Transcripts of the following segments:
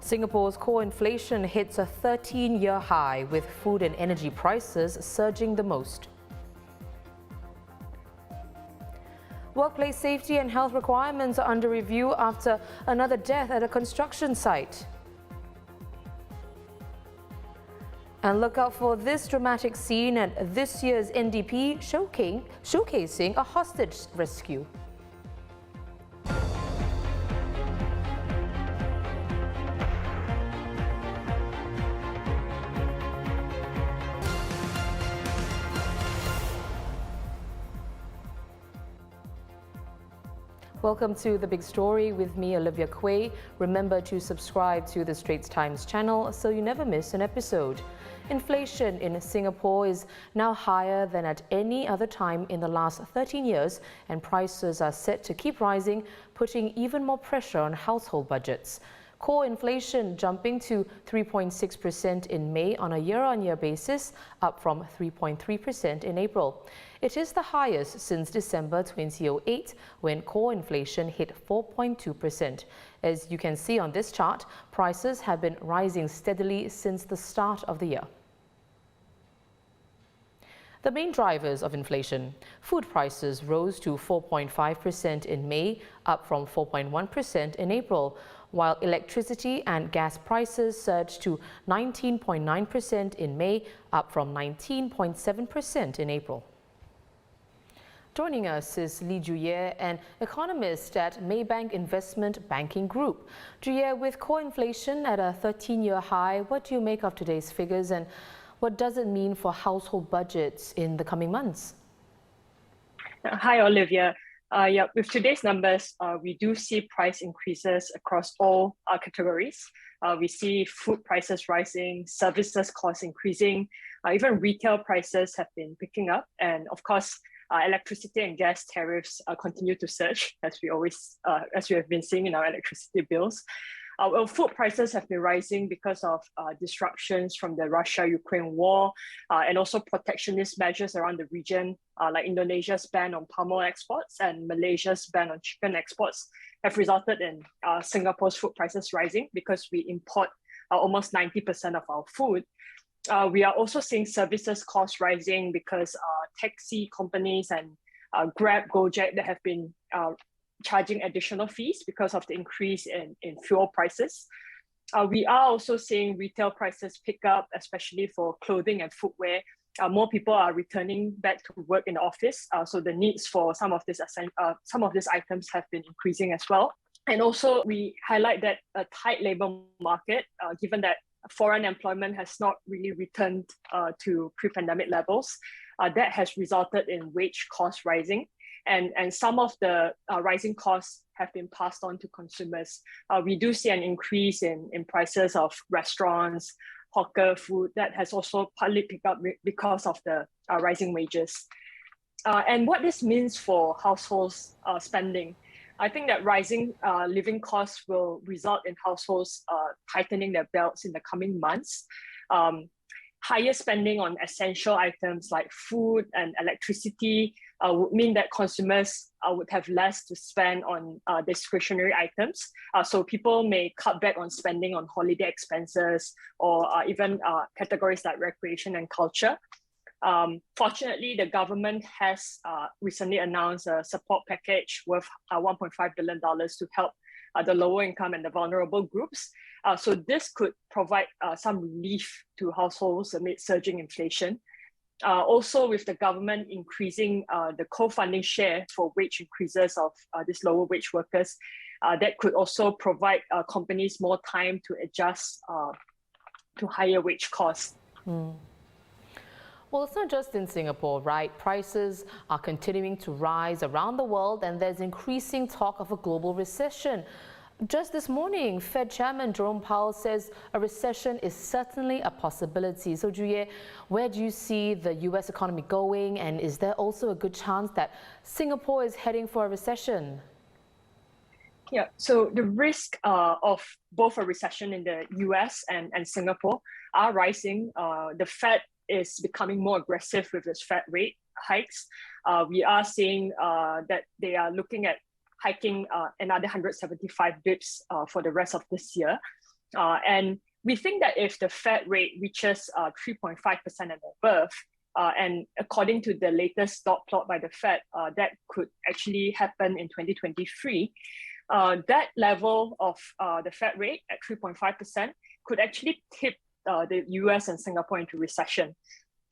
Singapore's core inflation hits a 13-year high, with food and energy prices surging the most. Workplace safety and health requirements are under review after another death at a construction site. And look out for this dramatic scene at this year's NDP showcasing a hostage rescue. Welcome to The Big Story with me, Olivia Quay. Remember to subscribe to the Straits Times channel so you never miss an episode. Inflation in Singapore is now higher than at any other time in the last 13 years, and prices are set to keep rising, putting even more pressure on household budgets. Core inflation jumping to 3.6% in May on a year-on-year basis, up from 3.3% in April. It is the highest since December 2008, when core inflation hit 4.2%. As you can see on this chart, prices have been rising steadily since the start of the year. The main drivers of inflation: food prices rose to 4.5% in May, up from 4.1% in April, while electricity and gas prices surged to 19.9% in May, up from 19.7% in April. Joining us is Lee Juye, an economist at Maybank Investment Banking Group. Juye, with core inflation at a 13-year high, what do you make of today's figures, and what does it mean for household budgets in the coming months? Hi, Olivia. With today's numbers, we do see price increases across all our categories. We see food prices rising, services costs increasing, even retail prices have been picking up, and of course, electricity and gas tariffs continue to surge, as we have been seeing in our electricity bills. Well, food prices have been rising because of disruptions from the Russia-Ukraine war, and also protectionist measures around the region, like Indonesia's ban on palm oil exports and Malaysia's ban on chicken exports, have resulted in Singapore's food prices rising because we import almost 90% of our food. We are also seeing services costs rising because taxi companies and Grab, Gojek that have been charging additional fees because of the increase in fuel prices. We are also seeing retail prices pick up, especially for clothing and footwear. More people are returning back to work in the office, so the needs for some of these items have been increasing as well. And also, we highlight that a tight labor market, given that foreign employment has not really returned to pre-pandemic levels, that has resulted in wage costs rising. And some of the rising costs have been passed on to consumers. We do see an increase in prices of restaurants, hawker food, that has also partly picked up because of the rising wages. And what this means for households' spending, I think that rising living costs will result in households tightening their belts in the coming months. Higher spending on essential items like food and electricity would mean that consumers would have less to spend on discretionary items. So people may cut back on spending on holiday expenses or even categories like recreation and culture. Fortunately, the government has recently announced a support package worth $1.5 billion to help the lower income and the vulnerable groups. So this could provide some relief to households amid surging inflation. Also, with the government increasing the co-funding share for wage increases of these lower wage workers, that could also provide companies more time to adjust to higher wage costs. Well, it's not just in Singapore, right? Prices are continuing to rise around the world, and there's increasing talk of a global recession. Just this morning, Fed Chairman Jerome Powell says a recession is certainly a possibility. So, Juye, where do you see the US economy going, and is there also a good chance that Singapore is heading for a recession? Yeah, so the risk of both a recession in the US and Singapore are rising. The Fed is becoming more aggressive with its Fed rate hikes. We are seeing that they are looking at hiking another 175 bips for the rest of this year. And we think that if the Fed rate reaches 3.5% and above, and according to the latest dot plot by the Fed, that could actually happen in 2023. That level of the Fed rate at 3.5% could actually tip the US and Singapore into recession.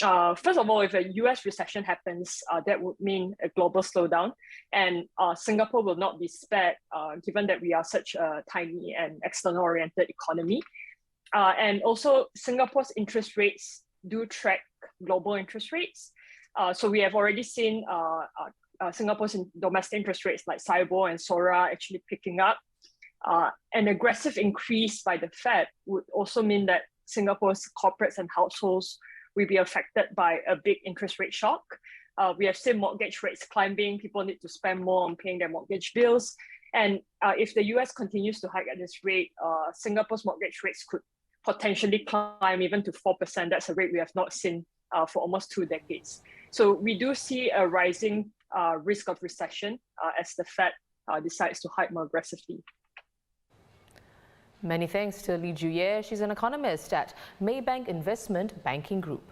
First of all, if a US recession happens, that would mean a global slowdown, and Singapore will not be spared, given that we are such a tiny and external-oriented economy. And also, Singapore's interest rates do track global interest rates. So we have already seen Singapore's domestic interest rates like SIBOR and SORA actually picking up. An aggressive increase by the Fed would also mean that Singapore's corporates and households will be affected by a big interest rate shock. We have seen mortgage rates climbing. People need to spend more on paying their mortgage bills. And if the US continues to hike at this rate, Singapore's mortgage rates could potentially climb even to 4%. That's a rate we have not seen for almost 2 decades. So we do see a rising risk of recession as the Fed decides to hike more aggressively. Many thanks to Li Juye. She's an economist at Maybank Investment Banking Group.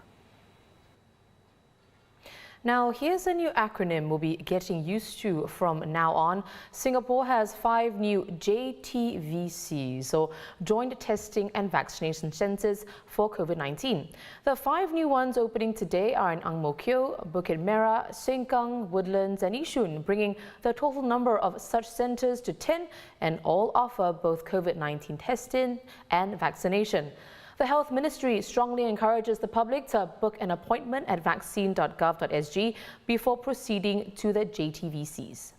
Now, here's a new acronym we'll be getting used to from now on. Singapore has 5 new JTVCs, or Joint Testing and Vaccination Centres for COVID-19. The 5 new ones opening today are in Ang Mo Kio, Bukit Merah, Sengkang, Woodlands and Yishun, bringing the total number of such centres to 10, and all offer both COVID-19 testing and vaccination. The Health Ministry strongly encourages the public to book an appointment at vaccine.gov.sg before proceeding to the JTVCs.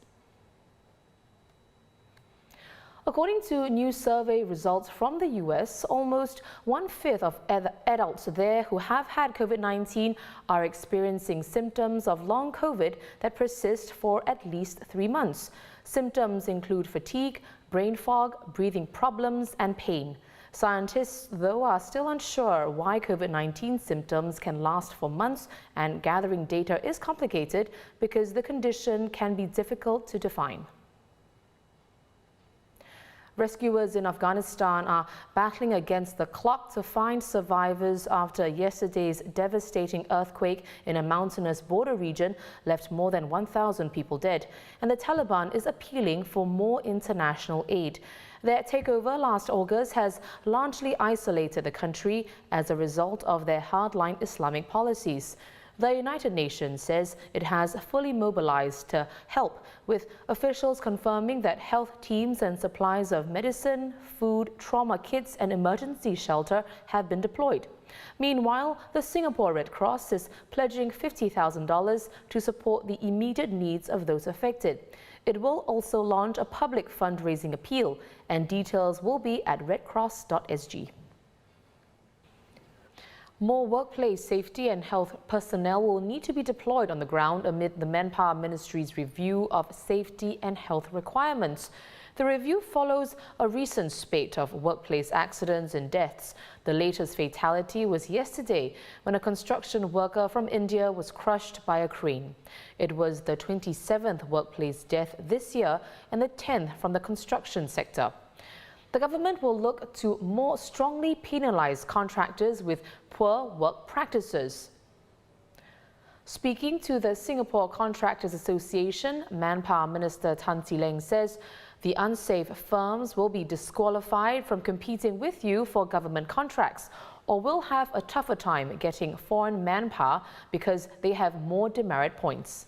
According to new survey results from the US, almost 1/5 of adults there who have had COVID-19 are experiencing symptoms of long COVID that persist for at least 3 months. Symptoms include fatigue, brain fog, breathing problems, and pain. Scientists, though, are still unsure why COVID-19 symptoms can last for months, and gathering data is complicated because the condition can be difficult to define. Rescuers in Afghanistan are battling against the clock to find survivors after yesterday's devastating earthquake in a mountainous border region left more than 1,000 people dead. And the Taliban is appealing for more international aid. Their takeover last August has largely isolated the country as a result of their hardline Islamic policies. The United Nations says it has fully mobilized to help, with officials confirming that health teams and supplies of medicine, food, trauma kits and emergency shelter have been deployed. Meanwhile, the Singapore Red Cross is pledging $50,000 to support the immediate needs of those affected. It will also launch a public fundraising appeal, and details will be at redcross.sg. More workplace safety and health personnel will need to be deployed on the ground amid the Manpower Ministry's review of safety and health requirements. The review follows a recent spate of workplace accidents and deaths. The latest fatality was yesterday when a construction worker from India was crushed by a crane. It was the 27th workplace death this year and the 10th from the construction sector. The government will look to more strongly penalize contractors with poor work practices. Speaking to the Singapore Contractors Association, Manpower Minister Tan See Leng says the unsafe firms will be disqualified from competing with you for government contracts, or will have a tougher time getting foreign manpower because they have more demerit points.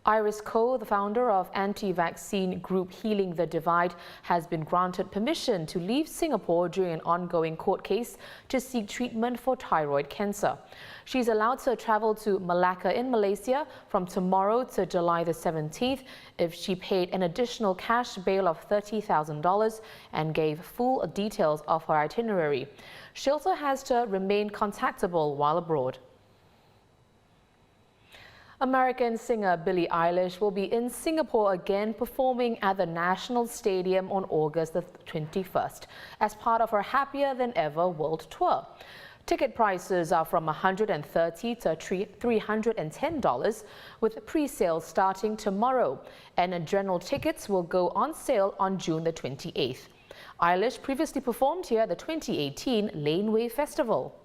Iris Koh, the founder of anti-vaccine group Healing the Divide, has been granted permission to leave Singapore during an ongoing court case to seek treatment for thyroid cancer. She's allowed to travel to Malacca in Malaysia from tomorrow to July the 17th if she paid an additional cash bail of $30,000 and gave full details of her itinerary. She also has to remain contactable while abroad. American singer Billie Eilish will be in Singapore again, performing at the National Stadium on August the 21st as part of her Happier Than Ever world tour. Ticket prices are from $130 to $310, with pre-sales starting tomorrow, and general tickets will go on sale on June the 28th. Eilish previously performed here at the 2018 Laneway Festival.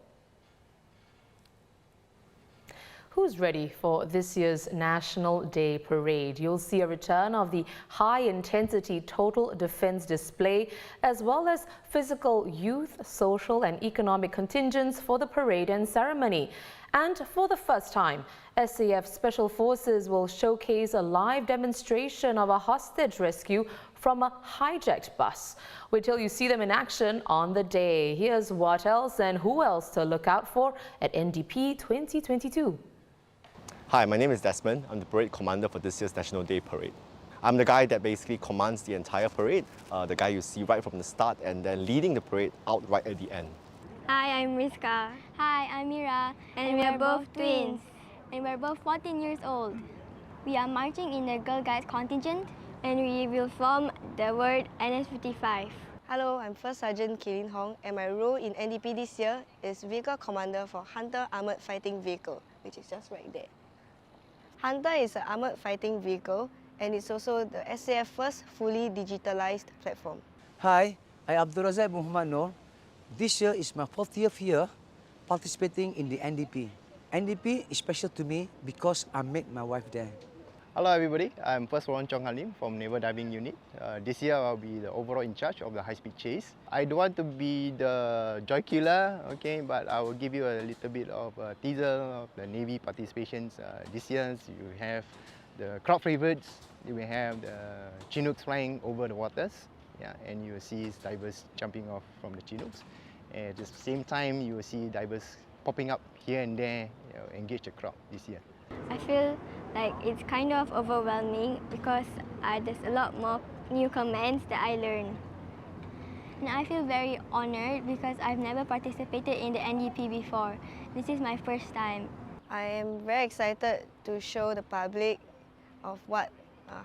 Who's ready for this year's National Day Parade? You'll see a return of the high-intensity total defense display, as well as physical, youth, social and economic contingents for the parade and ceremony. And for the first time, SAF Special Forces will showcase a live demonstration of a hostage rescue from a hijacked bus. Wait till you see them in action on the day. Here's what else and who else to look out for at NDP 2022. Hi, my name is Desmond. I'm the parade commander for this year's National Day Parade. I'm the guy that basically commands the entire parade, the guy you see right from the start and then leading the parade out right at the end. Hi, I'm Rizka. Hi, I'm Mira. And we are both twins. And we're both 14 years old. We are marching in the Girl Guides contingent and we will form the word NS55. Hello, I'm First Sergeant Kaylin Hong and my role in NDP this year is Vehicle Commander for Hunter Armoured Fighting Vehicle, which is just right there. Hunter is an armoured fighting vehicle and it's also the SAF first fully digitalized platform. Hi, I'm Abdul Razak Muhammad Noor. This year is my 4th year here participating in the NDP. NDP is special to me because I met my wife there. Hello everybody, I'm First Warrant Chong Halim from Naval Diving Unit. This year I'll be the overall in charge of the high-speed chase. I don't want to be the joy killer, okay, but I will give you a little bit of a teaser of the Navy participations. This year you have the crowd favorites, you will have the Chinooks flying over the waters, yeah, and you will see divers jumping off from the Chinooks. And at the same time you will see divers popping up here and there, engage the crowd this year. I feel like it's kind of overwhelming because there's a lot more new commands that I learn. And I feel very honored because I've never participated in the NDP before. This is my first time. I am very excited to show the public of what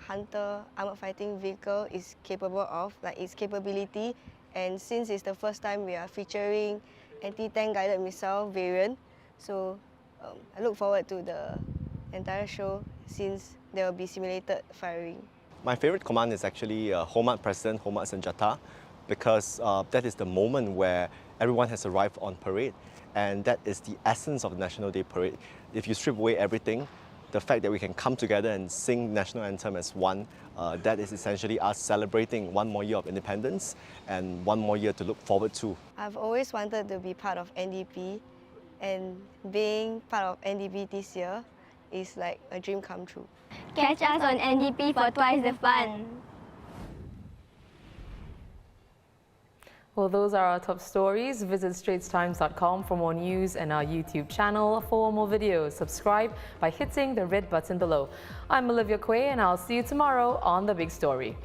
Hunter Armoured Fighting Vehicle is capable of, like its capability. And since it's the first time we are featuring anti-tank guided missile variant, so I look forward to the entire show since there will be simulated firing. My favorite command is actually Hormat President Hormat Senjata, because that is the moment where everyone has arrived on parade, and that is the essence of the National Day Parade. If you strip away everything, the fact that we can come together and sing national anthem as one, that is essentially us celebrating one more year of independence and one more year to look forward to. I've always wanted to be part of NDP, and being part of NDP this year is like a dream come true. Catch us on NDP for twice the fun. Well, those are our top stories. Visit straitstimes.com for more news and our YouTube channel for more videos. Subscribe by hitting the red button below. I'm Olivia Quay and I'll see you tomorrow on The Big Story.